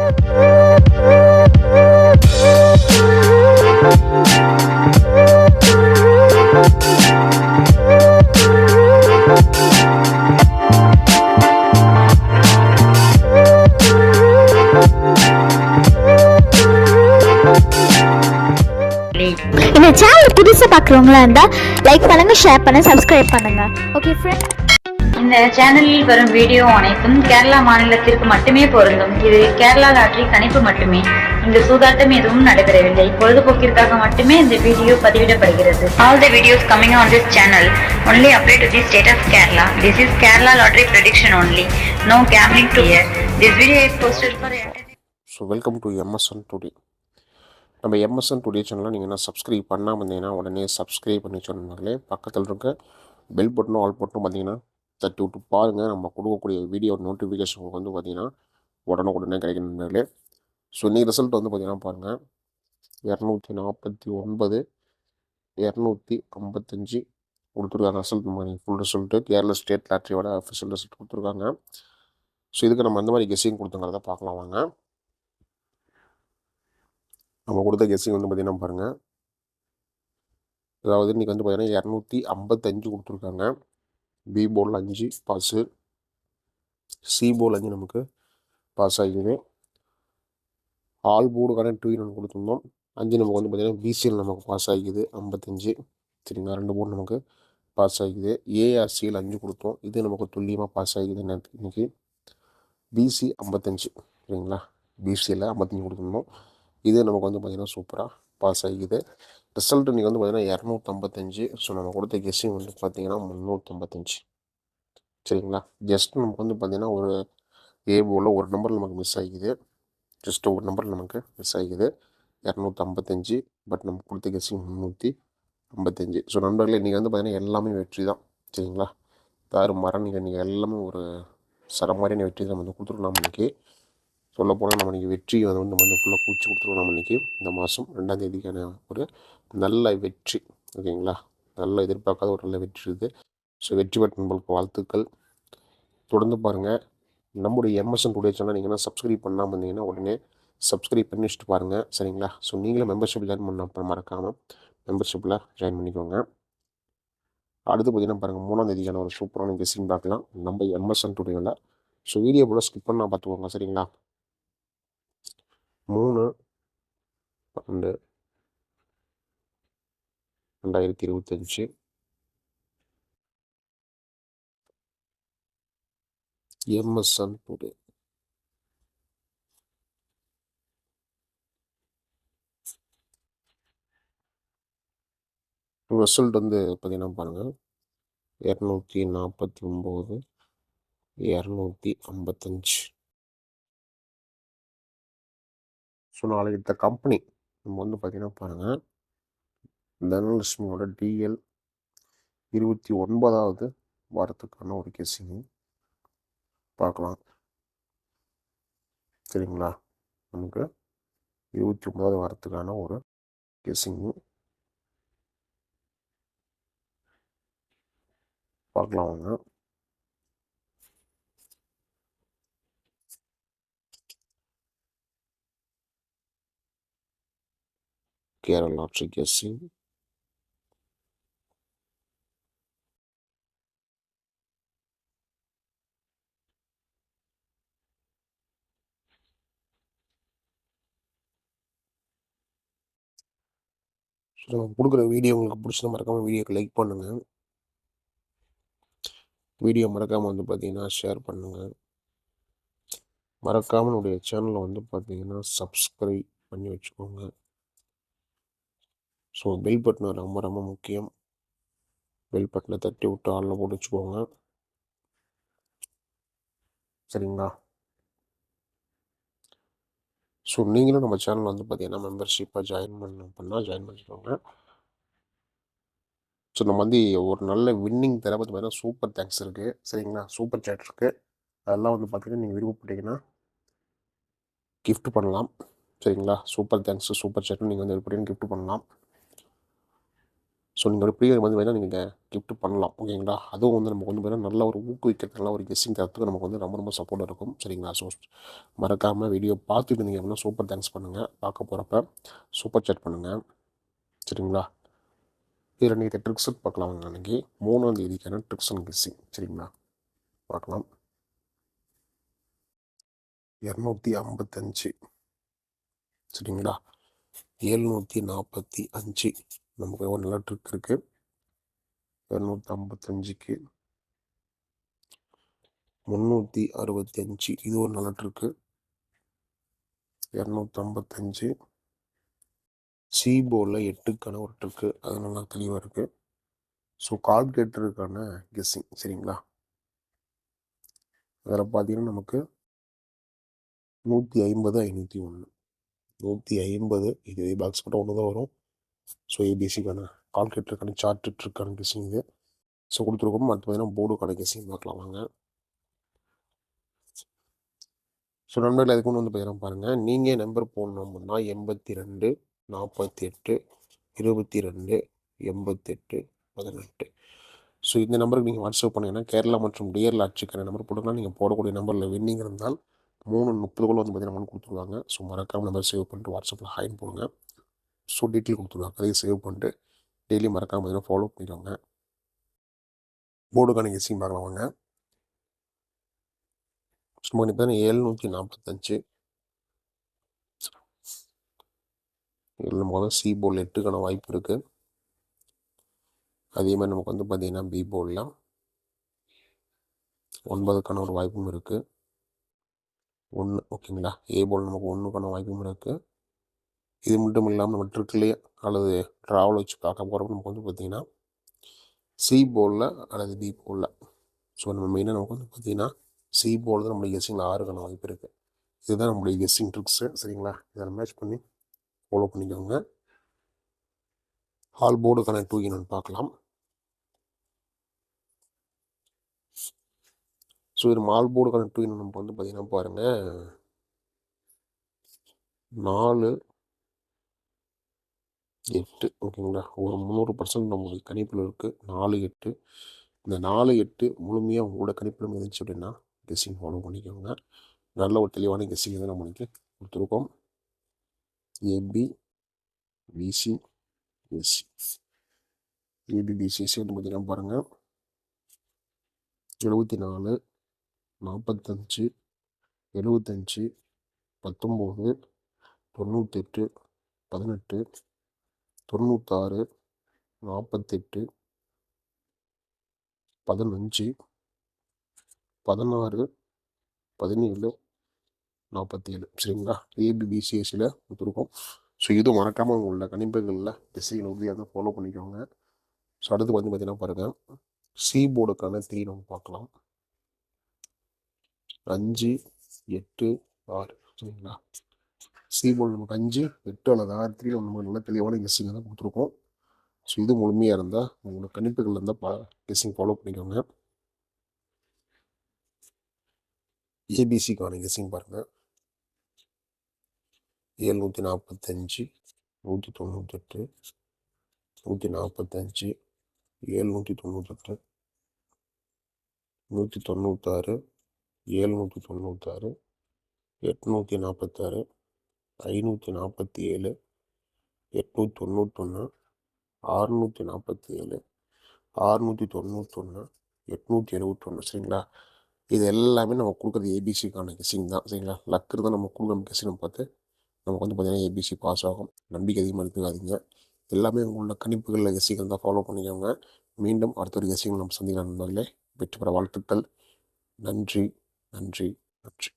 இந்த சேனல் புதுசாக பார்க்குறவங்களா இருந்தால் லைக் பண்ணுங்க, ஷேர் பண்ண, சப்ஸ்கிரைப் பண்ணுங்க. Okay friend. இந்த சேனலில் வரும் வீடியோ அனைத்தும் கேரளா மாநிலத்திற்கு மட்டுமே பொருந்தும். இது கேரளா லாட்டரி கணிப்பு மட்டுமே. இங்கு சூதாட்டம் எதுவும் நடைபெறவில்லை. பொழுதுபோக்கிற்காக மட்டுமே இந்த video பதிவிடப்படுகிறது. All the videos coming on this channel only apply to the state of Kerala. This is Kerala lottery prediction only. No gambling to here. This video is posted for entertainment. So welcome to MSN Today. நம்ம MSN Today சேனலில் நீங்கள் என்ன subscribe பண்ணாமல் இருந்தீங்கன்னா உடனே subscribe பண்ணி சொன்னாங்களே பக்கத்தில் இருக்க பெல் பட்டனும் ஆல் பட்டனும் பார்த்தீங்கன்னா தட்டி விட்டு பாருங்கள். நம்ம கொடுக்கக்கூடிய வீடியோ நோட்டிஃபிகேஷன் வந்து பார்த்தீங்கன்னா உடனே கிடைக்கணுங்களே. ஸோ இன்றைக்கி ரிசல்ட் வந்து பார்த்தீங்கன்னா பாருங்கள், 249 255 கொடுத்துருக்காங்க result. Full result Kerala state லாட்ரியோட அஃபிஷியல் ரிசல்ட் கொடுத்துருக்காங்க. ஸோ இதுக்கு நம்ம எந்த மாதிரி கெஸ்ஸிங் கொடுத்துங்கிறத பார்க்கலாம் வாங்க. நம்ம கொடுத்த கெஸ்ஸிங் வந்து பார்த்திங்கன்னா பாருங்கள், அதாவது இன்றைக்கி வந்து பார்த்திங்கன்னா 255 கொடுத்துருக்காங்க. பி போல் 5 பாஸு, சி போல் 5 நமக்கு பாஸ் ஆகிக்குது. ஆல் போர்டுக்கான 2 நம்ம கொடுத்துருந்தோம், 5 நமக்கு வந்து பார்த்திங்கன்னா பிசிஎல் நமக்கு பாஸ் ஆகிக்குது 55. சரிங்களா, 2 போர்டு நமக்கு பாஸ் ஆகிக்குது. ஏஆர்சிஎல் 5 கொடுத்தோம், இது நமக்கு துல்லியமாக பாஸ் ஆகிக்குது இன்றைக்கி. பிசி 55, சரிங்களா, பிசிஎல்ல 55 கொடுத்துருந்தோம், இது நமக்கு வந்து பார்த்திங்கன்னா சூப்பராக பாஸ் ஆகிக்குது. ரிசல்ட் இன்றைக்கி வந்து பார்த்திங்கன்னா 255. ஸோ நம்ம கொடுத்த கெஸ்ஸிங் வந்து பார்த்திங்கன்னா 355. சரிங்களா, ஜஸ்ட் நமக்கு வந்து பார்த்திங்கன்னா ஒரு ஏ போல் ஒரு நம்பர் நமக்கு மிஸ் ஆகிக்குது. ஜஸ்ட் ஒரு நம்பர் நமக்கு மிஸ் ஆகிக்குது 255. பட் நம்ம கொடுத்த கெஸ்ஸிங் 355. ஸோ நண்பர்களே, இன்றைக்கி வந்து பார்த்திங்கன்னா எல்லாமே வெற்றி தான். சரிங்களா, தாறு மரம் நீங்கள் எல்லாமே ஒரு சரமாரியான வெற்றி தான் வந்து கொடுத்துருக்கோம். இன்றைக்கி சொல்லப்போனால் நம்ம இன்றைக்கி வெற்றி வந்து ஃபுல்லாக பூச்சி கொடுத்துருவோம். நம்ம இன்றைக்கி இந்த மாதம் 2ஆம் தேதிக்கான ஒரு நல்ல வெற்றி. ஓகேங்களா, நல்ல எதிர்பார்க்காத ஒரு நல்ல வெற்றி இருக்குது. ஸோ வெற்றி பெற்ற நண்பர்களுக்கு வாழ்த்துக்கள். தொடர்ந்து பாருங்கள் நம்முடைய MSN Today சேனல். நீங்கள் என்ன சப்ஸ்கிரைப் பண்ணாமல் இருந்தீங்கன்னா உடனே சப்ஸ்கிரைப் பண்ணி வச்சுட்டு பாருங்கள். சரிங்களா, ஸோ நீங்களும் மெம்பர்ஷிப் ஜாயின் பண்ண மறக்காமல் மெம்பர்ஷிப்பில் ஜாயின் பண்ணிக்கோங்க. அடுத்து பார்த்திங்கன்னா பாருங்கள், 3ஆம் தேதிக்கான ஒரு சூப்பரான கெஸ்ஸிங் பார்க்கலாம் நம்ம MSN Todayல. ஸோ வீடியோ போல் ஸ்கிப் பண்ணால் பார்த்துக்கோங்க. சரிங்களா, 3/12/2025 MSN Today. ரிசல்ட் வந்து பார்த்தீங்கன்னா பாருங்கள், 249 255. ஸோ நாளைக்கு இந்த கம்பெனி நம்ம வந்து பார்த்திங்கன்னா பாருங்கள், தனலட்சுமியோட DL 29வது வாரத்துக்கான ஒரு கெஸ்ஸிங் பார்க்கலாம். சரிங்களா, நமக்கு 29வது வாரத்துக்கான ஒரு கெஸ்ஸிங் பார்க்கலாம் வாங்க. Kerala lottery guessing. ஸோ நம்ம கொடுக்குற வீடியோ உங்களுக்கு பிடிச்சது மறக்காமல் வீடியோக்கு லைக் பண்ணுங்கள். வீடியோ மறக்காமல் வந்து பார்த்திங்கன்னா ஷேர் பண்ணுங்கள். மறக்காமல் என்னுடைய சேனலை வந்து பார்த்திங்கன்னா சப்ஸ்கிரைப் பண்ணி வச்சுக்கோங்க. ஸோ பெல் பட்டனை ரொம்ப ரொம்ப முக்கியம். பெல் பட்டனை தட்டி விட்டு ஆளில் போட்டு வச்சுக்கோங்க. சரிங்களா, ஸோ நீங்களும் நம்ம சேனல் வந்து பார்த்திங்கன்னா மெம்பர்ஷிப்பாக ஜாயின் பண்ணிக்கோங்க. ஸோ நம்ம வந்து ஒரு நல்ல வின்னிங் தர பார்த்தீங்கன்னா சூப்பர் தேங்க்ஸ் இருக்குது. சரிங்களா, சூப்பர் சேட் இருக்குது. அதெல்லாம் வந்து பார்த்திங்கன்னா நீங்கள் விருப்பப்பட்டீங்கன்னா கிஃப்ட் பண்ணலாம். சரிங்களா, சூப்பர் தேங்க்ஸு சூப்பர் சேட்டும் நீங்கள் வந்து எப்படி கிஃப்ட் பண்ணலாம். ஸோ நீங்கள் ப்ரீமியம் வந்து வேணால் நீங்கள் கிஃப்ட் பண்ணலாம் ஓகேங்களா. அதுவும் வந்து நமக்கு வந்து வேணால் நல்ல ஒரு ஊக்குவிக்கிறது, நல்ல ஒரு கெஸ்ஸிங் தரத்துக்கு நமக்கு வந்து ரொம்ப ரொம்ப சப்போர்ட்டாக இருக்கும் சரிங்களா. ஸோ மறக்காமல் வீடியோ பார்த்துட்டு நீங்கள் அப்படின்னா சூப்பர் தேங்க்ஸ் பண்ணுங்கள். பார்க்க போகிறப்ப சூப்பர் சேட் பண்ணுங்கள் சரிங்களா. இதில் நீங்கள் ட்ரிக்ஸ் பார்க்கலாம். அன்றைக்கி 3ஆம் தேதிக்கான ட்ரிக்ஸ் அண்ட் கெஸ்ஸிங் சரிங்களா பார்க்கலாம். 255 சரிங்களா. 745 நமக்கு ஒரு நல்ல ட்ரிக் இருக்குது. 255க்கு 365 இது ஒரு நல்ல ட்ரிக்கு. 255 சி போர்டில் 8க்கான ஒரு ட்ரிக்கு, அது நல்லா தெளிவாக இருக்குது. ஸோ கால்குலேட்டருக்கான கெஸ்ஸிங் சரிங்களா. அதில் பார்த்தீங்கன்னா நமக்கு 150 501 150 இது பாக்ஸ் மட்டும் ஒன்று தான் வரும். ஸோ ஏபிசிக்கான கால்குலேட்டருக்கான சார்ட் ட்ரிக்கான கெஸ்ஸிங் இது. ஸோ கொடுத்துருக்கோம். அடுத்து பார்த்தீங்கன்னா போர்டுக்கான கெஸ்ஸிங் பார்க்கலாம் வாங்க. ஸோ நண்பர்கள் அதுக்கு ஒன்று வந்து பார்த்தீங்கன்னா பாருங்கள், நீங்கள் நம்பர் போடணும் அப்படின்னா 82 48 22 88 18. ஸோ இந்த நம்பருக்கு நீங்கள் வாட்ஸ்அப் பண்ணிங்கன்னா கேரளா மற்றும் டிஆர் லாட்சிக்கான நம்பர் போட்டுக்கலாம். நீங்கள் போடக்கூடிய நம்பரில் வின்னிங் இருந்தால் 3:30 வந்து பார்த்தீங்கன்னா அமௌண்ட் கொடுத்துருவாங்க. ஸோ மறக்காமல் நம்பர் சேவ் பண்ணிட்டு வாட்ஸ்அப்பில் ஹைன் போடுங்க. ஸோ டீட்டெயில் கொடுத்துருவாங்க, அதையும் சேவ் பண்ணிட்டு டெய்லி மறக்காமல் பார்த்தீங்கன்னா ஃபாலோ பண்ணிடுவாங்க. போர்டுக்கான கெஸ்ஸிங் பார்க்கலாம் வாங்க. சும்மா பார்த்தீங்கன்னா 745 இதில் நமக்கு சி போர்டில் 8க்கான வாய்ப்பு இருக்குது. அதே மாதிரி நமக்கு வந்து பார்த்திங்கன்னா பி போர்டில் 9க்கான ஒரு வாய்ப்பும் இருக்குது. 1 ஓகேங்களா. ஏ போர்டில் நமக்கு 1க்கான வாய்ப்பும் இருக்குது. இது மட்டும் இல்லாமல் நம்ம ட்ரிக்லேயே அல்லது ட்ராவல் வச்சு பார்க்க போகிறப்ப நமக்கு வந்து பார்த்திங்கன்னா சி போர்டில் அல்லது பி போர்டில். ஸோ நம்ம மெயினாக நமக்கு வந்து பார்த்திங்கன்னா சி போர்டில் தான் நம்மளுடைய கெஸ்ஸிங்கில் 6க்கான வாய்ப்பு இருக்குது. இதுதான் நம்மளுடைய கெஸ்ஸிங் ட்ரிக்ஸு சரிங்களா. இதை மேட்ச் பண்ணி ஃபாலோ பண்ணிக்கோங்க. ஆல் போர்டுக்கான 2 என்னன்னு பார்க்கலாம். ஸோ இது ஆல் போர்டுக்கான 2 நமக்கு வந்து பார்த்திங்கன்னா பாருங்கள் 4 8 ஓகேங்களா. ஒரு 300% நம்மளுடைய கணிப்பில் இருக்குது 4 8. இந்த 4 8 முழுமையாக உங்களோட கணிப்பில் இருந்துச்சு அப்படின்னா கெஸ்ஸிங் ஃபாலோ பண்ணிக்கோங்க. நல்ல ஒரு தெளிவான கெஸ்ஸிங் தான் நம்மளுக்கு கொடுத்துருக்கோம். ஏபி பிசி எஸ்சி ஏபிபிசிஎஸ்சி வந்து பார்த்தீங்கன்னா பாருங்கள் 74 45 75 19 98 18 96 48 15 16 17 47 சரிங்களா. ஏபிபிசிஎஸ்சியில் கொடுத்துருக்கோம். ஸோ இது மறக்காமல் உங்களோட கணிப்புகளில் கெஸ்ஸிங் உறுதியாக தான் ஃபாலோ பண்ணிக்கோங்க. ஸோ அடுத்து வந்து பார்த்தீங்கன்னா பாருங்கள் சி போர்டுக்கான 3 நம்ம பார்க்கலாம். 5 8 6 சரிங்களா. சி போர்டு நமக்கு 5 8 அல்லது 6 3 நம்ம நல்ல தெளிவான கெஸ்ஸிங் தான் கொடுத்துருக்கோம். ஸோ இது முழுமையாக இருந்தால் உங்களோட கணிப்புகள் இருந்தால் கெஸ்ஸிங் ஃபாலோ பண்ணிக்கோங்க. ஏபிசிக்கான கெஸ்ஸிங் பாருங்கள் 745 198 145 798 196 796 846 547 891 647 691 871 சரிங்களா. இது எல்லாமே நம்ம கொடுக்குறது ஏபிசிக்கான கெஸ்ஸிங் தான் சரிங்களா. லக்கு தான் நம்ம கொடுக்குற கெஸ்ஸிங் பார்த்து நமக்கு வந்து பார்த்திங்கன்னா ஏபிசி பாஸ் ஆகும். நம்பிக்கை அதிகமாக எடுத்துக்காதீங்க. எல்லாமே உங்களோட கணிப்புகளில் கெஸ்ஸிங் தான் ஃபாலோ பண்ணிக்கோங்க. மீண்டும் அடுத்த ஒரு கெஸ்ஸிங் நம்ம சந்திக்கலாம் நண்பர்களே. வெற்றி பெற வாழ்த்துக்கள். நன்றி நன்றி நன்றி.